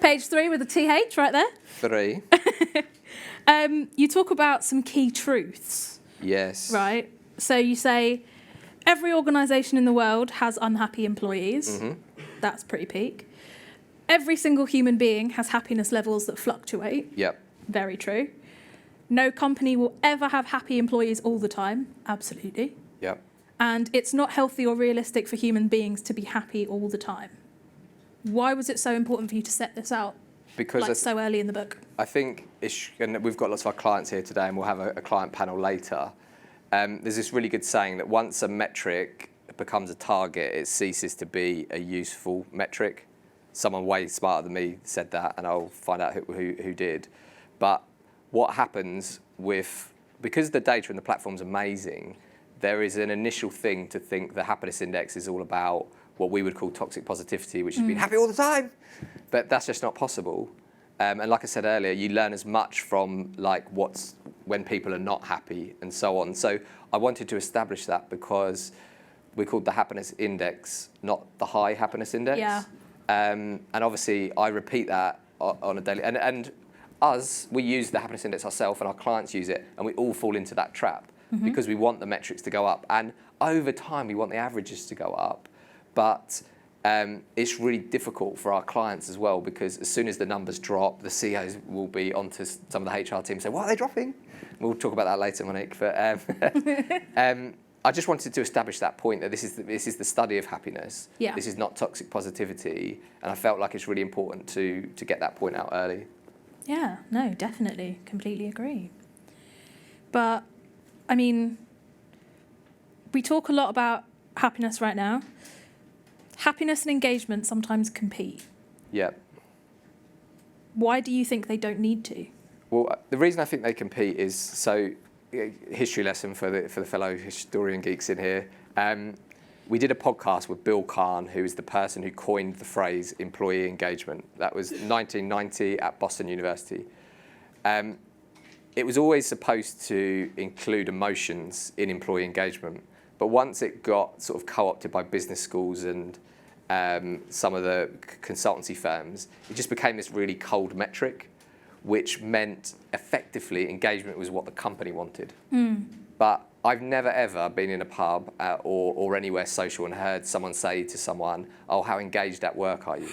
Page 3 with a TH right there. 3. You talk about some key truths. Yes. Right? So you say every organisation in the world has unhappy employees. Mm-hmm. That's pretty peak. Every single human being has happiness levels that fluctuate. Yep. Very true. No company will ever have happy employees all the time. Absolutely. Yep. And it's not healthy or realistic for human beings to be happy all the time. Why was it so important for you to set this out Because so early in the book? I think, and we've got lots of our clients here today, and we'll have a client panel later. There's this really good saying that once a metric becomes a target, it ceases to be a useful metric. Someone way smarter than me said that, and I'll find out who did. But what happens because the data in the platform's amazing, there is an initial thing to think the happiness index is all about what we would call toxic positivity, which is being happy all the time. But that's just not possible. And like I said earlier, you learn as much from when people are not happy and so on. So I wanted to establish that because we're called the happiness index, not the high happiness index. Yeah. And obviously I repeat that on a daily, and we use the happiness index ourselves and our clients use it, and we all fall into that trap because we want the metrics to go up. And over time, we want the averages to go up. But it's really difficult for our clients as well, because as soon as the numbers drop, the CEOs will be onto some of the HR team and say, "Why are they dropping?" We'll talk about that later, Monique. But I just wanted to establish that point that this is the study of happiness. Yeah. This is not toxic positivity, and I felt like it's really important to get that point out early. Yeah, no, definitely. Completely agree. But, I mean, we talk a lot about happiness right now. Happiness and engagement sometimes compete. Yeah. Why do you think they don't need to? Well, the reason I think they compete is, so history lesson for the fellow historian geeks in here. We did a podcast with Bill Kahn, who is the person who coined the phrase employee engagement. That was 1990 at Boston University. It was always supposed to include emotions in employee engagement, but once it got sort of co-opted by business schools and some of the consultancy firms, it just became this really cold metric, which meant effectively engagement was what the company wanted. But I've never ever been in a pub or anywhere social and heard someone say to someone, "Oh, how engaged at work are you?"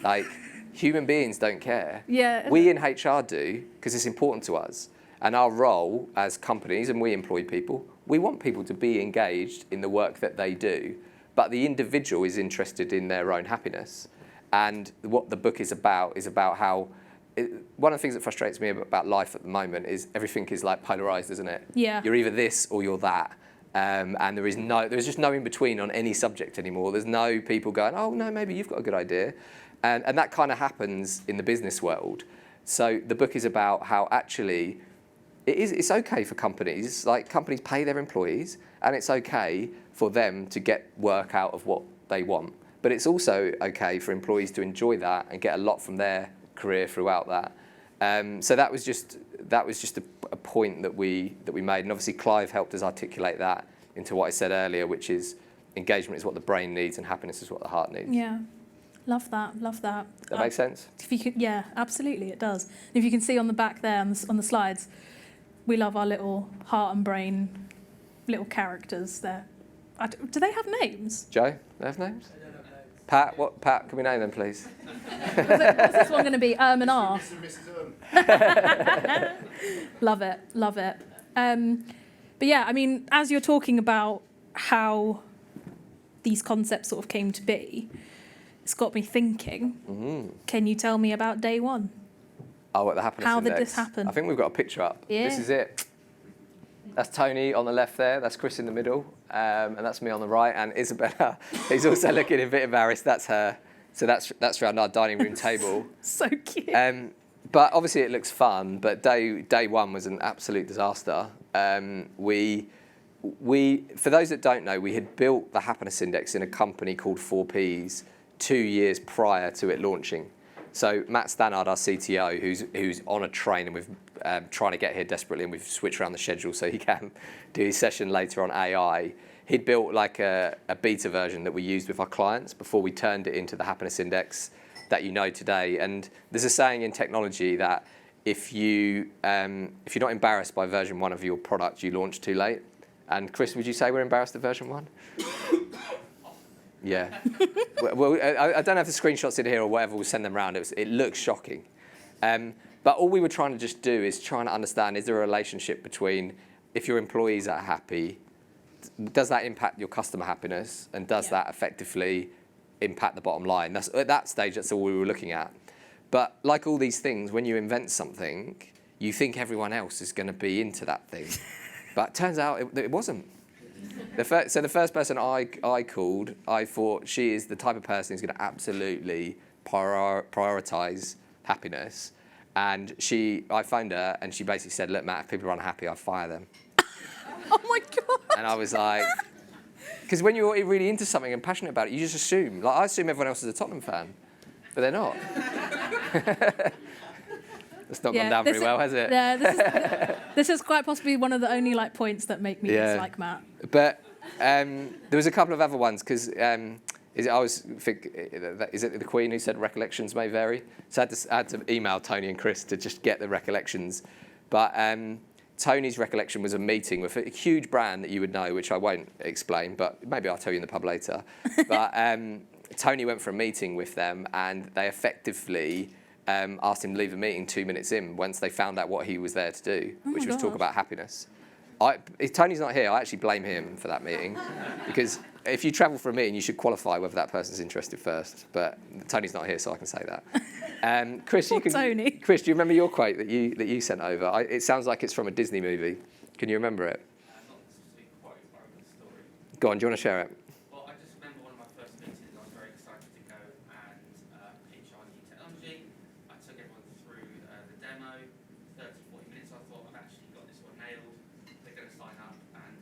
Like, human beings don't care. Yeah. We in HR do, because it's important to us. And our role as companies, and we employ people, we want people to be engaged in the work that they do. But the individual is interested in their own happiness. And what the book is about how one of the things that frustrates me about life at the moment is everything is like polarized, isn't it? Yeah. You're either this or you're that. And there's just no in between on any subject anymore. There's no people going, "Oh no, maybe you've got a good idea." And that kind of happens in the business world. So the book is about how actually it's okay for companies, like companies pay their employees, and it's okay for them to get work out of what they want. But it's also okay for employees to enjoy that and get a lot from their career throughout that. So that was just a point that we made, and obviously Clive helped us articulate that into what I said earlier, which is engagement is what the brain needs and happiness is what the heart needs. Yeah. Love that. That makes sense? If you could, yeah, absolutely, it does. And if you can see on the back there on the slides, we love our little heart and brain little characters there. Do they have names? Joe, they have names? Pat, Pat, can we name them, please? What's this one going to be? And R? Love it. But yeah, I mean, as you're talking about how these concepts sort of came to be, it's got me thinking. Can you tell me about day one? Oh, what the happiness How index. did this happen? I think we've got a picture up. Yeah. This is it. That's Tony on the left there. That's Chris in the middle. And that's me on the right. And Isabella is also looking a bit embarrassed. That's her. So that's around our dining room table. So cute. But obviously it looks fun. But day one was an absolute disaster. We, for those that don't know, we had built the happiness index in a company called 4Ps 2 years prior to it launching. So Matt Stannard, our CTO, who's on a train and we're trying to get here desperately, and we've switched around the schedule so he can do his session later on AI. He'd built like a beta version that we used with our clients before we turned it into the happiness index that you know today. And there's a saying in technology that if you're not embarrassed by version 1 of your product, you launch too late. And Chris, would you say we're embarrassed at version 1? Yeah. Well, I don't have the screenshots in here or whatever. We'll send them around. It looks shocking. But all we were trying to just do is trying to understand, is there a relationship between if your employees are happy, does that impact your customer happiness? And does that effectively impact the bottom line? At that stage, that's all we were looking at. But like all these things, when you invent something, you think everyone else is going to be into that thing. But it turns out it wasn't. The first person I called, I thought she is the type of person who's going to absolutely prioritise happiness. And I phoned her and she basically said, look, Matt, if people are unhappy, I fire them. Oh my God. And I was like, because when you're really into something and passionate about it, you just assume. Like, I assume everyone else is a Tottenham fan, but they're not. It's not gone down very well, has it? Yeah, this is quite possibly one of the only points that make me dislike Matt. But there was a couple of other ones because is it the Queen who said recollections may vary? So I had to email Tony and Chris to just get the recollections. But Tony's recollection was a meeting with a huge brand that you would know, which I won't explain, but maybe I'll tell you in the pub later. But Tony went for a meeting with them and they effectively asked him to leave the meeting 2 minutes in once they found out what he was there to do, which was talk about happiness. If Tony's not here, I actually blame him for that meeting because if you travel for a meeting, you should qualify whether that person's interested first. But Tony's not here, so I can say that. Chris, Tony. Chris, do you remember your quote that you sent over? It sounds like it's from a Disney movie. Can you remember it? Not a specific quote, but I remember the story. Go on, do you want to share it? Well, I just remember one of my first meetings. I was very excited to go and pitch our new technology. I took everyone through the demo, 30, 40 minutes. I thought, I've actually got this one nailed. They're going to sign up. And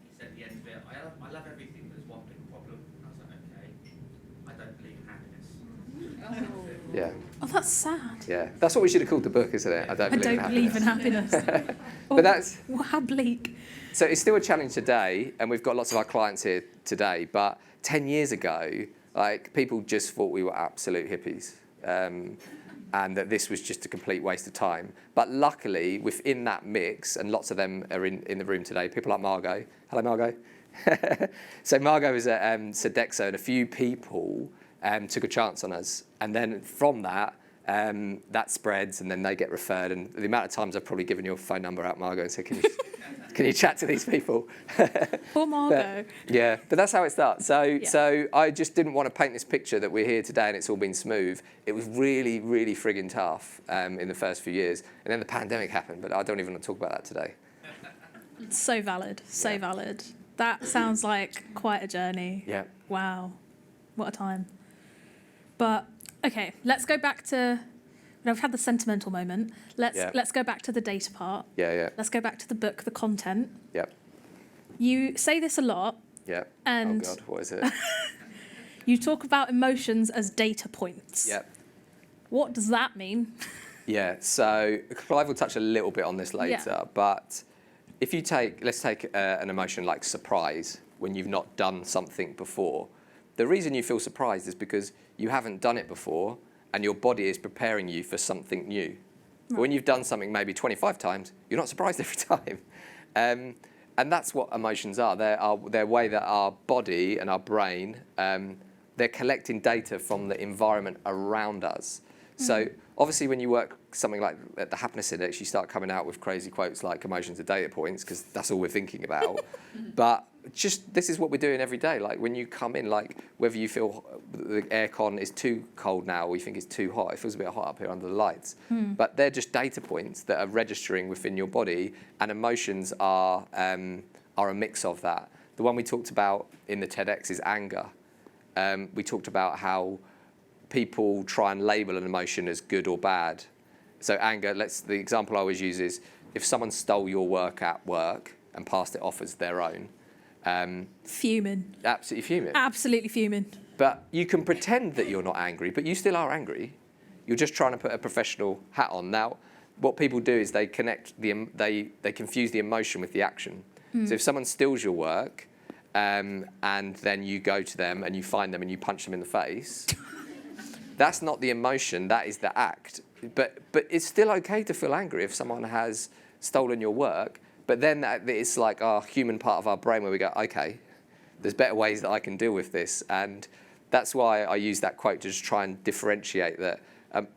he said at the end of it, I love everything, but there's one big problem. And I was like, okay, I don't believe in happiness. Yeah. Oh, that's sad. Yeah. That's what we should have called the book, isn't it? I don't believe in happiness. But that's... How bleak. So it's still a challenge today, and we've got lots of our clients here today, but 10 years ago, people just thought we were absolute hippies, and that this was just a complete waste of time. But luckily, within that mix, and lots of them are in the room today, people like Margot. Hello, Margot. So Margot was at Sodexo, and a few people took a chance on us. And then from that, that spreads, and then they get referred. And the amount of times I've probably given your phone number out, Margot, and said, can you chat to these people? Poor Margot. But that's how it starts. So I just didn't want to paint this picture that we're here today and it's all been smooth. It was really, really frigging tough in the first few years. And then the pandemic happened, but I don't even want to talk about that today. So valid, so valid. That sounds like quite a journey. Yeah. Wow. What a time. But, okay, let's go back to... We've had the sentimental moment. Let's go back to the data part. Yeah. Let's go back to the book, the content. Yep. You say this a lot. Yeah. And oh God, what is it? You talk about emotions as data points. Yep. What does that mean? Yeah. So Clive will touch a little bit on this later, but if you let's take an emotion like surprise when you've not done something before. The reason you feel surprised is because you haven't done it before, and your body is preparing you for something new. Right. But when you've done something maybe 25 times, you're not surprised every time. And that's what emotions are. They're a way that our body and our brain, they're collecting data from the environment around us. So obviously when you work something like at the Happiness Index, you start coming out with crazy quotes like emotions are data points, because that's all we're thinking about. But just this is what we're doing every day. Like when you come in, like whether you feel the aircon is too cold now or you think it's too hot, it feels a bit hot up here under the lights. But they're just data points that are registering within your body, and emotions are a mix of that. The one we talked about in the TEDx is anger. We talked about how people try and label an emotion as good or bad. So anger, the example I always use is if someone stole your work at work and passed it off as their own. Fuming. Absolutely fuming. Absolutely fuming. But you can pretend that you're not angry, but you still are angry. You're just trying to put a professional hat on. Now, what people do is they confuse the emotion with the action. So if someone steals your work, and then you go to them and you find them and you punch them in the face, that's not the emotion, that is the act. But it's still okay to feel angry if someone has stolen your work. But then it's like our human part of our brain where we go, okay, there's better ways that I can deal with this. And that's why I use that quote to just try and differentiate that.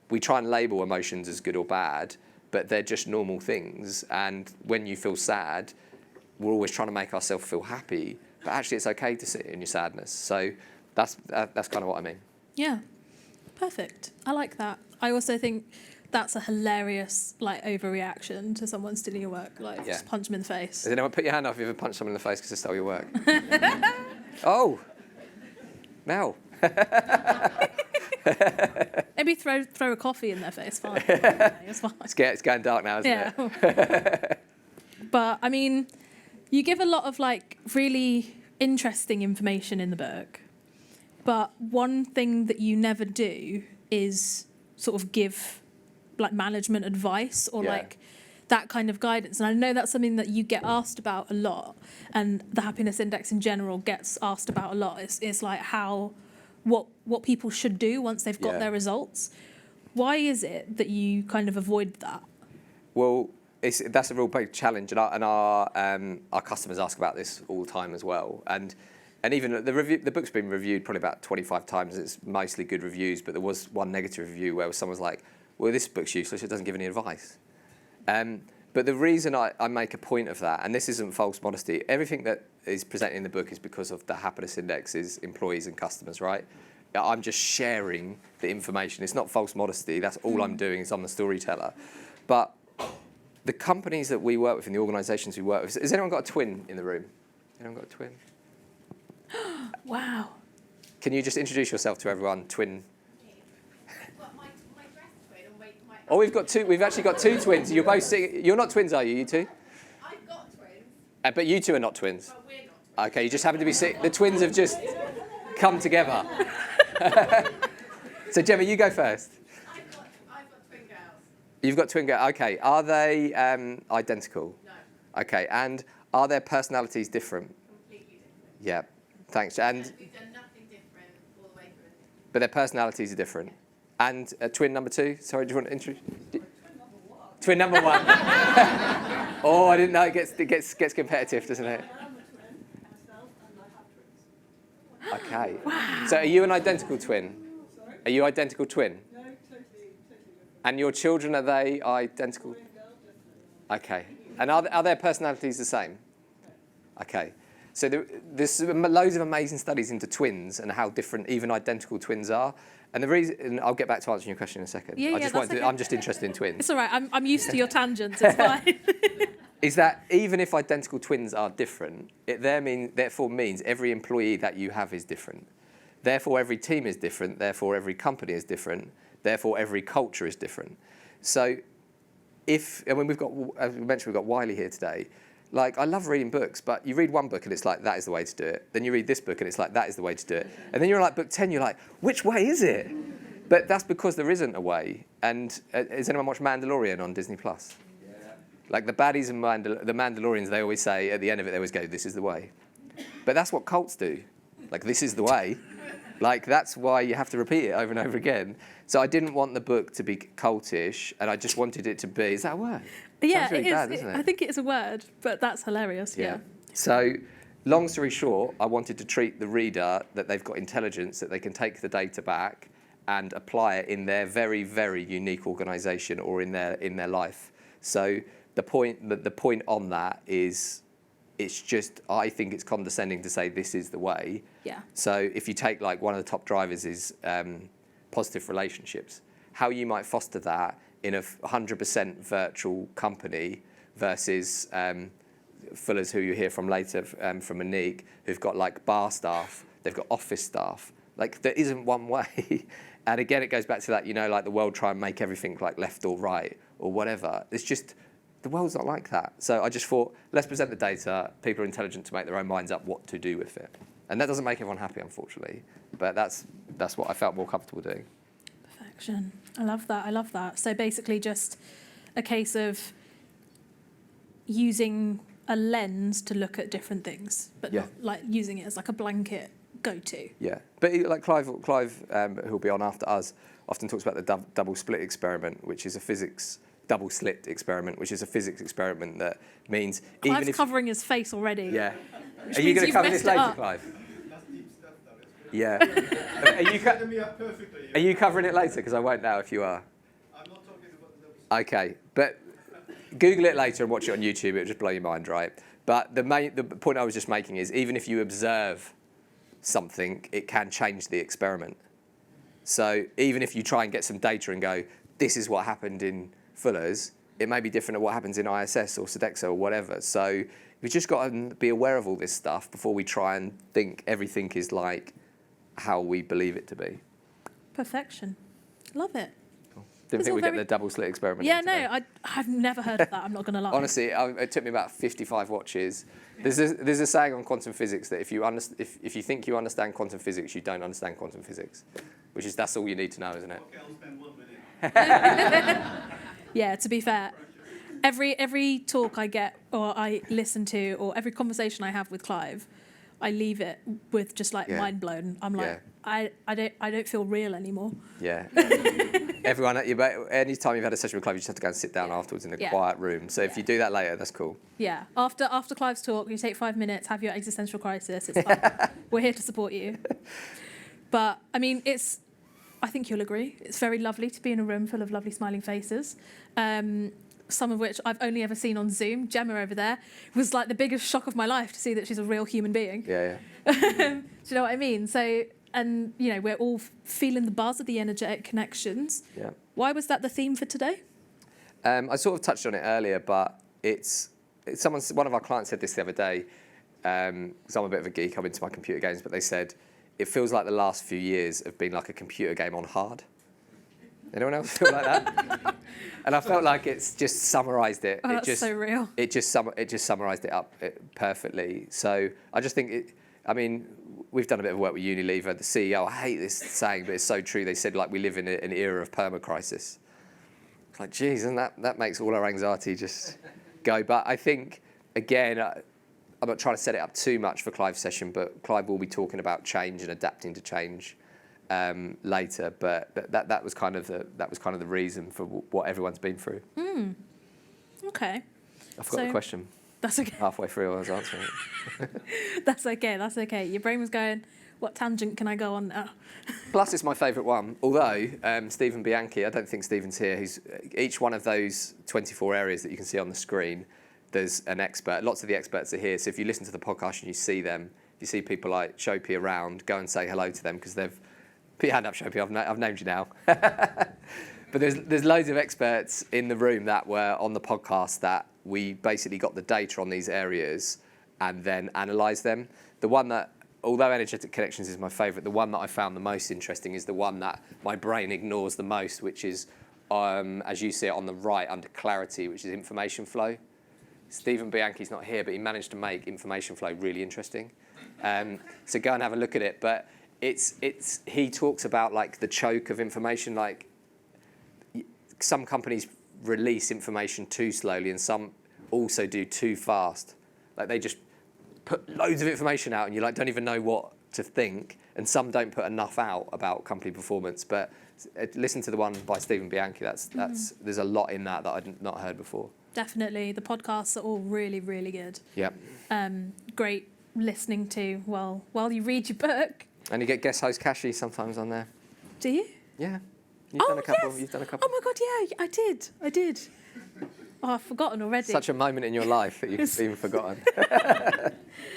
We try and label emotions as good or bad, but they're just normal things. And when you feel sad, we're always trying to make ourselves feel happy. But actually, it's okay to sit in your sadness. So that's kind of what I mean. Yeah, perfect. I like that. I also think that's a hilarious overreaction to someone stealing your work. Just punch them in the face. Has anyone put your hand up if you ever punched someone in the face because they stole your work? Oh, Mel. Maybe throw a coffee in their face. Fine. It's fine. It's going dark now, isn't it? But I mean, you give a lot of really interesting information in the book. But one thing that you never do is sort of give management advice or that kind of guidance. And I know that's something that you get asked about a lot, and the happiness index in general gets asked about a lot. It's what people should do once they've got their results. Why is it that you kind of avoid that? Well, that's a real big challenge, and our customers ask about this all the time as well. And even the book's been reviewed probably about 25 times. It's mostly good reviews, but there was one negative review where someone was like, well, this book's useless, it doesn't give any advice. But the reason I make a point of that, and this isn't false modesty, everything that is presented in the book is because of the happiness index is employees and customers, right? I'm just sharing the information. It's not false modesty. That's all I'm doing is I'm the storyteller. But the companies that we work with and the organisations we work with, has anyone got a twin in the room? Anyone got a twin? Wow. Can you just introduce yourself to everyone, twin? Oh, we've actually got two twins. You're both you're not twins, are you two? I've got twins. But you two are not twins. But we're not twins. Okay, you just happen to be the twins have just come together. So Gemma, you go first. I've got twin girls. You've got twin girls. Okay, are they identical? No. Okay, and are their personalities different? Completely different. Yeah, thanks. And We've done nothing different all the way through. but their personalities are different. And twin number two. Sorry, do you want to introduce? Twin number one. Oh, I didn't know. It gets competitive, doesn't it? I'm a twin myself, and I have twins. Okay. Wow. So are you an identical twin? Sorry? Are you identical twin? No, totally different. And your children, are they identical? Boy and girl, definitely. Okay. And are their personalities the same? Okay. So there's loads of amazing studies into twins and how different even identical twins are. And the reason, and I'll get back to answering your question in a second. Yeah, okay. I'm just interested in twins. It's all right. I'm used to your tangents. It's fine. Is that even if identical twins are different, it therefore means every employee that you have is different. Therefore, every team is different. Therefore, every company is different. Therefore, every culture is different. So, as we mentioned, we've got Wiley here today. I love reading books, but you read one book and it's like, that is the way to do it. Then you read this book and it's like, that is the way to do it. And then you're like, book 10, you're like, which way is it? But that's because there isn't a way. And has anyone watched Mandalorian on Disney+? Yeah. The baddies and the Mandalorians, they always say, at the end of it, they always go, this is the way. But that's what cults do. This is the way. That's why you have to repeat it over and over again. So I didn't want the book to be cultish, and I just wanted it to be, is that a word? Yeah, really it is. bad, isn't it? I think it is a word, but that's hilarious. Yeah. So, long story short, I wanted to treat the reader that they've got intelligence, that they can take the data back and apply it in their very, very unique organisation or in their life. So the point on that is, it's just, I think it's condescending to say this is the way. Yeah. So if you take one of the top drivers is positive relationships, how you might foster that in a 100% virtual company versus Fuller's, who you hear from later, from Monique, who've got bar staff, they've got office staff. There isn't one way. And again, it goes back to that, the world try and make everything left or right or whatever. It's just, the world's not like that. So I just thought, let's present the data. People are intelligent to make their own minds up what to do with it. And that doesn't make everyone happy, unfortunately. But that's what I felt more comfortable doing. Perfection. I love that. So basically just a case of using a lens to look at different things, but not using it as a blanket go-to. Yeah, but like Clive, who'll be on after us, often talks about the double slit experiment, which is a physics double slit experiment, which is a physics experiment that means Clive's even if covering his face already. yeah, Which are you means going to you've cover this messed it later, up. Clive? That's deep stuff, though. It's Yeah. Are you setting me up perfectly. are you covering it later? Because I won't now if you are. I'm not talking about the double Okay, but Google it later and watch it on YouTube. It'll just blow your mind, right? But the point I was just making is even if you observe something, it can change the experiment. So even if you try and get some data and go, this is what happened in Fuller's, it may be different to what happens in ISS or Sodexo or whatever. So we've just got to be aware of all this stuff before we try and think everything is like how we believe it to be. Perfection. Love it. Didn't It's think all we'd get very- the double slit experiment. Yeah, in no, today. I've never heard of that. I'm not going to lie. Honestly, it took me about 55 watches. There's a saying on quantum physics that if you think you understand quantum physics, you don't understand quantum physics, that's all you need to know, isn't it? Okay, I'll spend 1 minute. Yeah, to be fair, every talk I get or I listen to or every conversation I have with Clive, I leave it with just like Yeah. mind blown. I'm like, I don't feel real anymore. Yeah. Everyone, anytime you've had a session with Clive, you just have to go and sit down afterwards in a Yeah. quiet room. So if you do that later, that's cool. Yeah. After Clive's talk, you take 5 minutes, have your existential crisis. It's fine. We're here to support you. But I mean, I think you'll agree. It's very lovely to be in a room full of lovely smiling faces. Some of which I've only ever seen on Zoom. Gemma over there was like the biggest shock of my life to see that she's a real human being. Yeah. Do you know what I mean? So, and you know, we're all feeling the buzz of the energetic connections. Yeah. Why was that the theme for today? I sort of touched on it earlier, but it's one of our clients said this the other day, because I'm a bit of a geek, I'm into my computer games, but they said, it feels like the last few years have been like a computer game on hard. Anyone else feel like that? And I felt like it's just summarised it. Oh, that's so real. It just summarised it up perfectly. So I just think we've done a bit of work with Unilever. The CEO, I hate this saying, but it's so true. They said like we live in an era of permacrisis. It's like, geez, and that makes all our anxiety just go. But I think, again, I'm not trying to set it up too much for Clive's session, but Clive will be talking about change and adapting to change later. But that was kind of the reason for what everyone's been through. Okay. I forgot the question. That's okay. Halfway through, I was answering it. That's okay. Your brain was going, what tangent can I go on now? Plus, it's my favourite one. Although Stephen Bianchi, I don't think Stephen's here. Each one of those 24 areas that you can see on the screen, there's an expert. Lots of the experts are here. So if you listen to the podcast and you see them, if you see people like Shopi around, go and say hello to them because they've put your hand up, Shopi. I've named you now. But there's loads of experts in the room that were on the podcast that we basically got the data on these areas and then analysed them. The one that, although energetic connections is my favourite, the one that I found the most interesting is the one that my brain ignores the most, which is, as you see it on the right under clarity, which is information flow. Stephen Bianchi's not here, but he managed to make information flow really interesting. So go and have a look at it. But he talks about like the choke of information, like some companies release information too slowly and some also do too fast. Like they just put loads of information out and you like don't even know what to think, and some don't put enough out about company performance. But listen to the one by Stephen Bianchi. There's a lot in that I'd not heard before. Definitely. The podcasts are all really, really good. Yep. Great listening to while you read your book. And you get guest host Kashi sometimes on there. Do you? Yeah. You've done a couple. Yes. You've done a couple. Oh my God, yeah, I did. Oh, I've forgotten already. Such a moment in your life that you've even forgotten.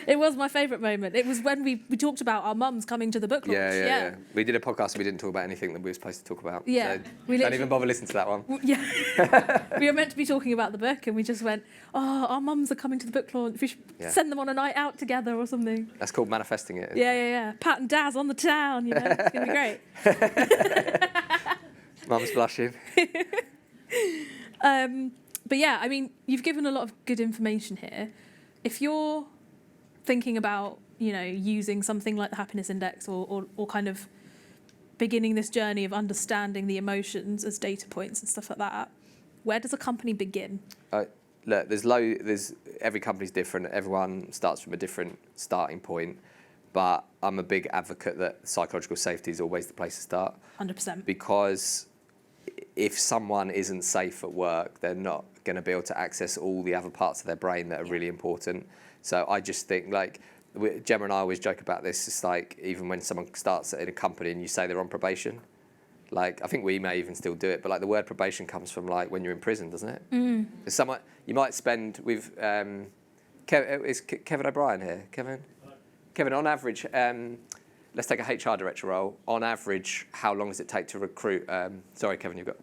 It was my favourite moment. It was when we talked about our mums coming to the book launch. Yeah. We did a podcast and we didn't talk about anything that we were supposed to talk about. Yeah. So We don't literally- even bother listening to that one. Yeah. We were meant to be talking about the book and we just went, oh, our mums are coming to the book launch. We should send them on a night out together or something. That's called manifesting it. Yeah. Pat and Daz on the town, you know. It's going to be great. Mum's blushing. But yeah, I mean, you've given a lot of good information here. If you're thinking about, using something like the happiness index or kind of beginning this journey of understanding the emotions as data points and stuff like that, where does a company begin? Look, every company's different. Everyone starts from a different starting point. but I'm a big advocate that psychological safety is always the place to start, 100%. because if someone isn't safe at work, they're not going to be able to access all the other parts of their brain that are really important. So I just think, like, Gemma and I always joke about this. It's like, even when someone starts in a company and you say they're on probation, like, I think we may even still do it, but like the word probation comes from like when you're in prison, doesn't it? There's someone you might spend with. Is Kevin O'Brien here? Kevin, on average, let's take a HR director role. On average, how long does it take to recruit? Sorry, Kevin, you've got.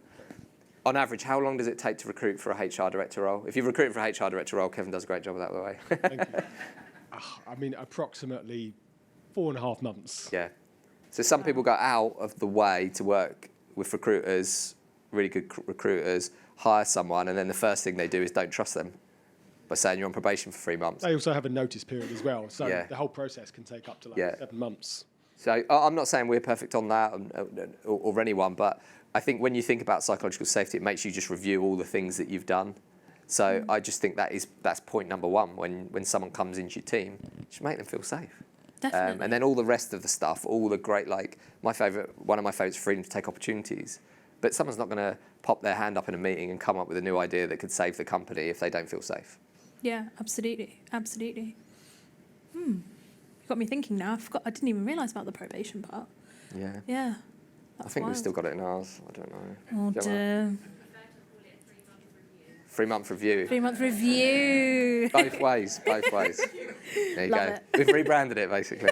On average, how long does it take to recruit for a HR director role? If you're recruiting for a HR director role, Kevin does a great job of that, by the way. Thank you. I mean, approximately 4.5 months. Yeah. So some people go out of the way to work with recruiters, really good recruiters, hire someone, and then the first thing they do is don't trust them by saying you're on probation for 3 months. They also have a notice period as well, so Yeah. the whole process can take up to like Yeah. 7 months. So I'm not saying we're perfect on that or anyone, but I think when you think about psychological safety, it makes you just review all the things that you've done. So I just think that's point number one. When someone comes into your team, just make them feel safe. Definitely. And then all the rest of the stuff, all the great, like one of my favourites is freedom to take opportunities. But someone's not going to pop their hand up in a meeting and come up with a new idea that could save the company if they don't feel safe. Yeah, absolutely. Absolutely. You got me thinking now. I didn't even realise about the probation part. Yeah. Yeah. I That's think we've wild. still got it in ours. I don't know. Oh, Don't know. dear. 3-month review. 3-month review. Both ways. There you Love go. it. We've rebranded it, basically.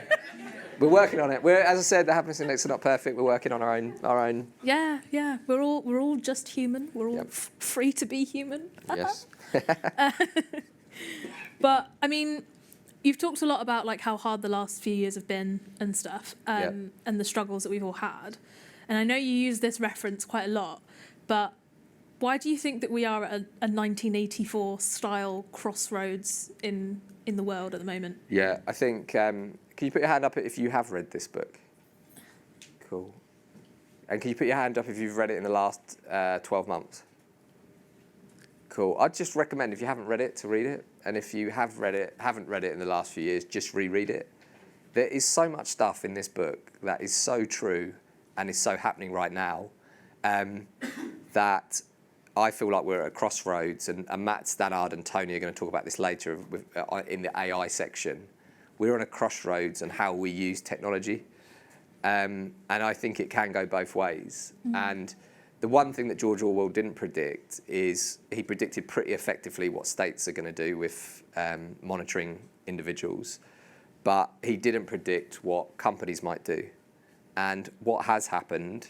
We're working on it. As I said, the happiness index are not perfect. We're working on our own. Yeah, yeah. We're all just human. We're all Yep. free to be human. Yes. But I mean, you've talked a lot about like how hard the last few years have been and stuff, Yeah. and the struggles that we've all had. And I know you use this reference quite a lot, but why do you think that we are at a 1984 style crossroads in the world at the moment? Yeah, I think. Can you put your hand up if you have read this book? Cool. And can you put your hand up if you've read it in the last 12 months? Cool. I'd just recommend, if you haven't read it, to read it. And if you haven't read it in the last few years, just reread it. There is so much stuff in this book that is so true and is so happening right now, that I feel like we're at a crossroads. And Matt Stannard and Tony are going to talk about this later in the AI section. We're on a crossroads on how we use technology. And I think it can go both ways. And the one thing that George Orwell didn't predict is he predicted pretty effectively what states are going to do with monitoring individuals. But he didn't predict what companies might do. And what has happened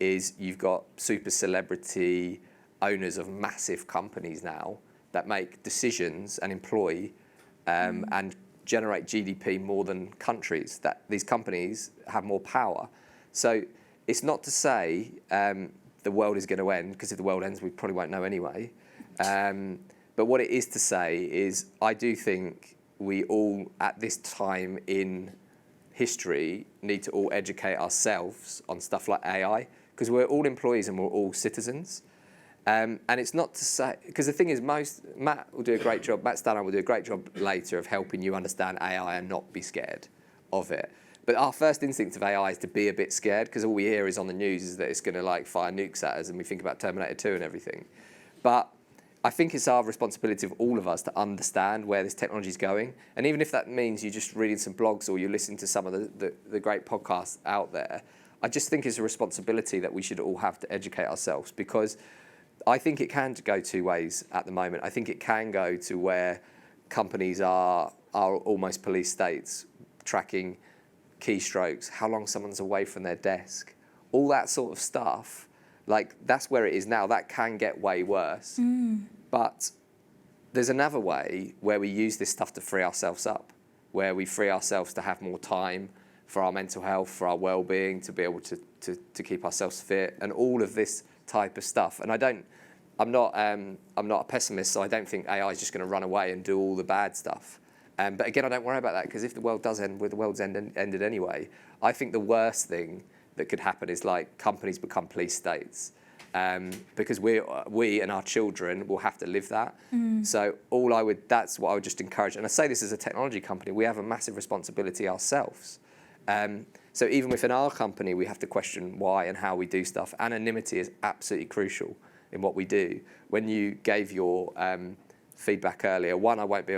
is you've got super celebrity owners of massive companies now that make decisions and employ and generate GDP more than countries, that these companies have more power. So it's not to say the world is going to end, because if the world ends, we probably won't know anyway. But what it is to say is I do think we all, at this time in history, need to all educate ourselves on stuff like AI, because we're all employees and we're all citizens. And it's not to say, because the thing is, Matt will do a great job, Matt Stannard will do a great job later of helping you understand AI and not be scared of it. But our first instinct of AI is to be a bit scared, because all we hear is on the news is that it's going to like fire nukes at us, and we think about Terminator 2 and everything. But I think it's our responsibility of all of us to understand where this technology is going. And even if that means you're just reading some blogs or you're listening to some of the great podcasts out there, I just think it's a responsibility that we should all have to educate ourselves, because I think it can go two ways at the moment. I think it can go to where companies are almost police states, tracking keystrokes, how long someone's away from their desk, all that sort of stuff. Like, that's where it is now. That can get way worse. But there's another way where we use this stuff to free ourselves up, where we free ourselves to have more time for our mental health, for our well-being, to be able to keep ourselves fit, and all of this type of stuff. And I'm not a pessimist, so I don't think AI is just going to run away and do all the bad stuff. But again, I don't worry about that, because if the world does end, the world's ended anyway. I think the worst thing that could happen is like companies become police states, because we and our children will have to live that. So that's what I would just encourage. And I say this as a technology company, we have a massive responsibility ourselves. So even within our company, we have to question why and how we do stuff. Anonymity is absolutely crucial in what we do. When you gave your feedback earlier, one, I wouldn't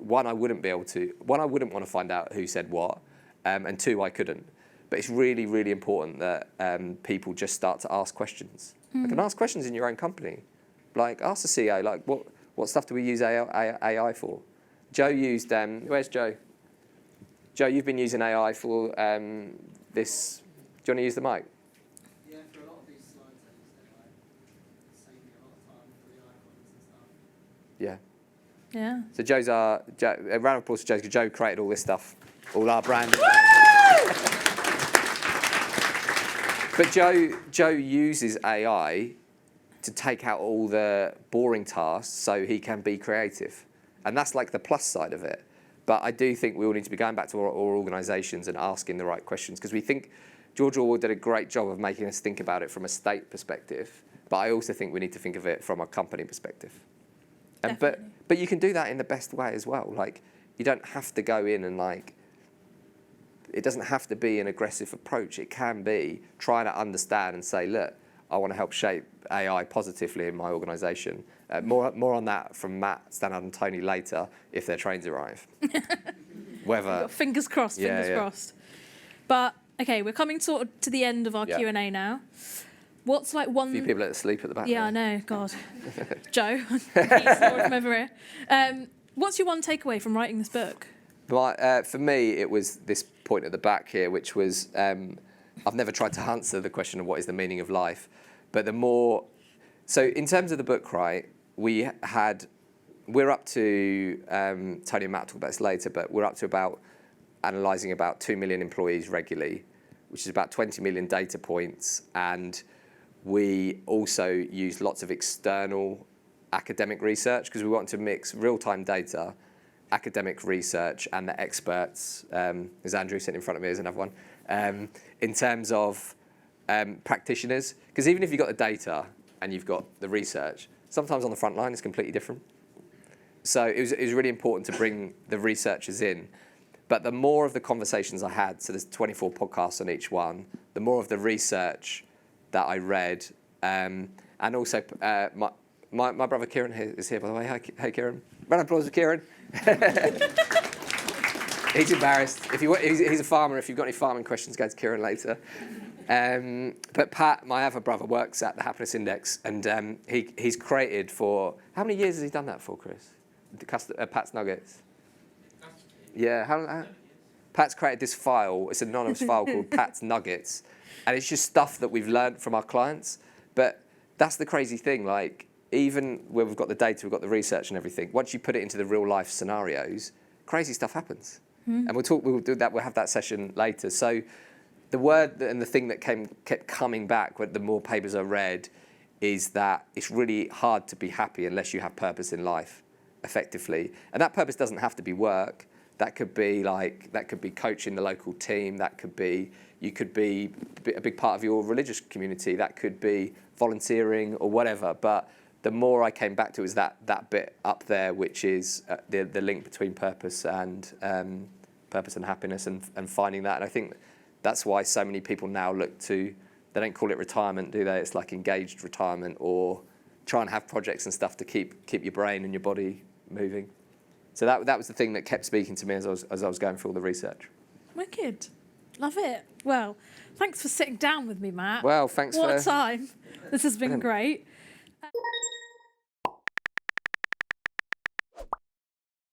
want to find out who said what, and two, I couldn't. But it's really, really important that people just start to ask questions. You can ask questions in your own company. Like, ask the CEO, like, what stuff do we use AI for? Joe used, where's Joe? Joe, you've been using AI for this. Do you want to use the mic? Yeah, for a lot of these slides I use AI. It's saving me a lot of time for the icons and stuff. Yeah. Yeah. So Joe's a round of applause for Joe, because Joe created all this stuff, all our brand. But Joe uses AI to take out all the boring tasks so he can be creative. And that's like the plus side of it. But I do think we all need to be going back to our organisations and asking the right questions, because we think George Orwell did a great job of making us think about it from a state perspective. But I also think we need to think of it from a company perspective. And but you can do that in the best way as well. Like, you don't have to go in and like, it doesn't have to be an aggressive approach. It can be trying to understand and say, look, I want to help shape AI positively in my organisation. More on that from Matt, Stannard and Tony later, if their trains arrive. Whether Fingers crossed, fingers crossed. But, okay, we're coming sort of to the end of our Q&A now. What's like one... A few people asleep at the back. Yeah, I know, God. Joe, he's from over here. What's your one takeaway from writing this book? For me, it was this point at the back here, which was, I've never tried to answer the question of what is the meaning of life, but the more... So in terms of the book, right, we're up to, Tony and Matt will talk about this later, but we're up to about analysing about 2 million employees regularly, which is about 20 million data points. And we also use lots of external academic research, because we want to mix real-time data, academic research, and the experts. There's Andrew sitting in front of me, there's another one. In terms of practitioners, because even if you've got the data and you've got the research, sometimes on the front line it's completely different. So it was really important to bring the researchers in. But the more of the conversations I had, so there's 24 podcasts on each one, the more of the research that I read, and also my brother Kieran is here, by the way. Hi Kieran. Round of applause for Kieran. He's embarrassed. He's a farmer. If you've got any farming questions, go to Kieran later. But Pat, my other brother, works at the Happiness Index, and he's created for... How many years has he done that for, Chris? Pat's Nuggets. Yeah, Pat's created this file. It's an anonymous file called Pat's Nuggets, and it's just stuff that we've learned from our clients. But that's the crazy thing. Like, even where we've got the data, we've got the research and everything, once you put it into the real life scenarios, crazy stuff happens. And we'll do that. We'll have that session later. So the word and the thing that kept coming back with the more papers I read is that it's really hard to be happy unless you have purpose in life, effectively. And that purpose doesn't have to be work. That could be coaching the local team. You could be a big part of your religious community. That could be volunteering or whatever. But the more I came back to was that bit up there, which is the link between purpose and happiness, and finding that. And I think that's why so many people now look to, they don't call it retirement, do they? It's like engaged retirement, or try and have projects and stuff to keep your brain and your body moving. So that was the thing that kept speaking to me as I was going through all the research. Wicked. Love it. Well, thanks for sitting down with me, Matt. Well, thanks What for... a time. This has been great.